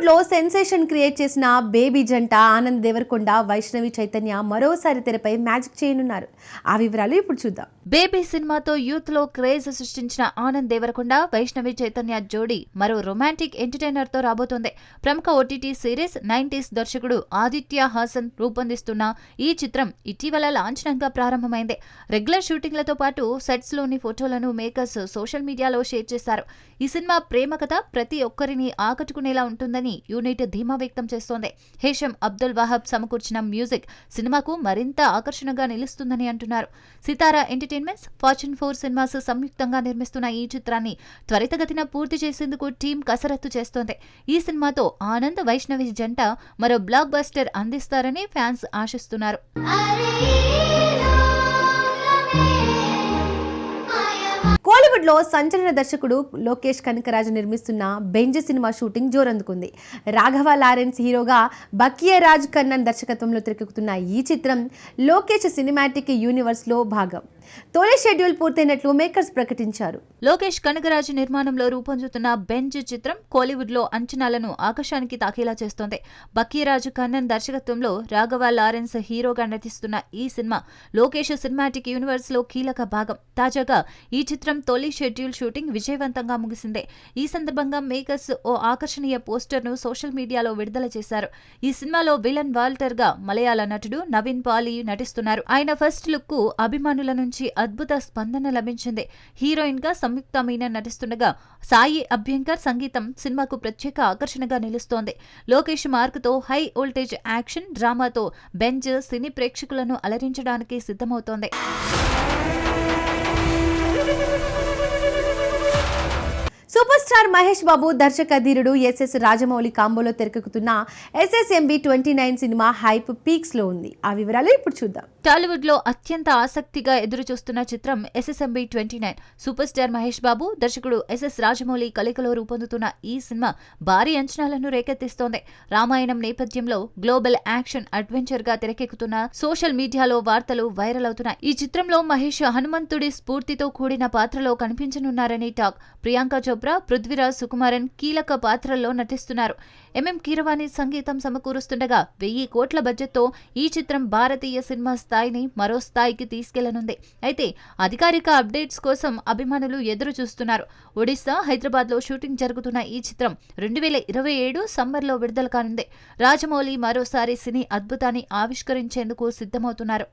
కోలీవుడ్ లో sensation create చేసిన baby జంట ఆనంద్ దేవరకొండ వైష్ణవి చైతన్య మరోసారి తెరపై మ్యాజిక్ చేయనున్నారు. ఆ వివరాలు ఇప్పుడు చూద్దాం. బేబీ సినిమాతో యూత్ లో క్రేజ్ సృష్టించిన ఆనంద్ దేవరకొండ వైష్ణవి చైతన్య జోడీ మరో రొమాంటిక్ ఎంటర్టైనర్ తో రాబోతోంది. ప్రముఖ ఓటీటీ సిరీస్ 90s దర్శకుడు ఆదిత్య హాసన్ రూపొందిస్తున్న ఈ చిత్రం ఇటీవల లాంఛనంగా ప్రారంభమైంది. రెగ్యులర్ షూటింగ్లతో పాటు సెట్స్ లోని ఫోటోలను మేకర్స్ సోషల్ మీడియాలో షేర్ చేశారు. ఈ సినిమా ప్రేమ కథ ప్రతి ఒక్కరిని ఆకట్టుకునేలా ఉంటుందని యూనిట్ ధీమా వ్యక్తం చేస్తోంది. హేషం అబ్దుల్ వహాబ్ సమకూర్చిన మ్యూజిక్ సినిమాకు మరింత ఆకర్షణగా నిలుస్తుందని అంటున్నారు. సితారా ఎంటర్టైన్మెంట్స్, ఫార్చ్యూన్ 4 సినిమాస్ సంయుక్తంగా నిర్మిస్తున్న ఈ చిత్రాన్ని త్వరితగతిన పూర్తి చేసేందుకు టీం కసరత్తు చేస్తోంది. ఈ సినిమాతో ఆనంద్ వైష్ణవి జంట మరో బ్లాక్ బస్టర్ అందిస్తారని ఫ్యాన్స్ ఆశిస్తున్నారు. కోలీవుడ్ లో సంచలన దర్శకుడు లోకేష్ కనకరాజు నిర్మిస్తున్న బెంజ్ సినిమా షూటింగ్ జోరందుకుంది. రాఘవ లారెన్స్ హీరోగా బకియా రాజ్ కన్నన్ దర్శకత్వంలో తెరకెక్కుతున్న ఈ చిత్రం లోకేష్ సినిమాటిక్ యూనివర్స్ లో భాగం. తొలి షెడ్యూల్ పూర్తయినట్లు మేకర్స్ ప్రకటించారు. లోకేష్ కనకరాజు నిర్మాణంలో రూపొందుతున్న బెంజ్ చిత్రం కోలీవుడ్ లో అంచనాలను ఆకాశానికి తాకేలా చేస్తోంది. బకీరాజు కన్నన్ దర్శకత్వంలో రాఘవ లారెన్స్ హీరోగా నటిస్తున్న ఈ సినిమా లోకేష్ సినిమాటిక్ యూనివర్స్ లో కీలక భాగం. తాజాగా ఈ చిత్రం తొలి షెడ్యూల్ షూటింగ్ విజయవంతంగా ముగిసింది. ఈ సందర్భంగా మేకర్స్ ఓ ఆకర్షణీయ పోస్టర్ ను సోషల్ మీడియాలో విడుదల చేశారు. ఈ సినిమాలో విలన్ వాల్టర్ గా మలయాళ నటుడు నవీన్ పాలి నటిస్తున్నారు. ఆయన ఫస్ట్ లుక్ కు అభిమానుల నుంచి అద్భుత స్పందన లభించింది. హీరోయిన్ గా సంయుక్త మీనన్ నటిస్తుండగా సాయి అభ్యంకర్ సంగీతం సినిమాకు ప్రత్యేక ఆకర్షణగా నిలుస్తోంది. లోకేష్ మార్కుతో హై వోల్టేజ్ యాక్షన్ డ్రామాతో బెంజ్ సినీ ప్రేక్షకులను అలరించడానికి సిద్ధమవుతోంది. సూపర్ స్టార్ మహేష్ బాబు దర్శక ధీరుడు ఎస్ఎస్ రాజమౌళి కాంబోలో తెరకెక్కుతున్న SSMB 29 సినిమా హైప్ పీక్స్ లో ఉంది. ఆ వివరాలు ఇప్పుడు చూద్దాం. టాలీవుడ్ లో అత్యంత ఆసక్తిగా ఎదురుచూస్తున్న చిత్రం SSMB 29. Super star Mahesh Babu దర్శకుడు SS రాజమౌళి కలయికలో రూపొందుతున్న ఈ సినిమా భారీ అంచనాలను రేకెత్తిస్తోంది. రామాయణం నేపథ్యంలో గ్లోబల్ యాక్షన్ అడ్వెంచర్ గా తెరకెక్కుతున్న సోషల్ మీడియాలో వార్తలు వైరల్ అవుతున్నాయి. ఈ చిత్రంలో మహేష్ హనుమంతుడి స్ఫూర్తితో కూడిన పాత్రలో కనిపించనున్నారని టాక్. ప్రియాంక చోప్రా, పృథ్వీరాజ్ సుకుమారన్ కీలక పాత్రల్లో నటిస్తున్నారు. MM కీరవాణి సంగీతం సమకూరుస్తుండగా 1000 కోట్ల బడ్జెట్తో ఈ చిత్రం భారతీయ సినిమా స్థాయిని మరో స్థాయికి తీసుకెళ్లనుంది. అయితే అధికారిక అప్డేట్స్ కోసం అభిమానులు ఎదురు చూస్తున్నారు. ఒడిశా, హైదరాబాద్ లో షూటింగ్ జరుగుతున్న ఈ చిత్రం 2027 సమ్మర్లో విడుదల కానుంది. రాజమౌళి మరోసారి సినీ అద్భుతాన్ని ఆవిష్కరించేందుకు సిద్ధమవుతున్నారు.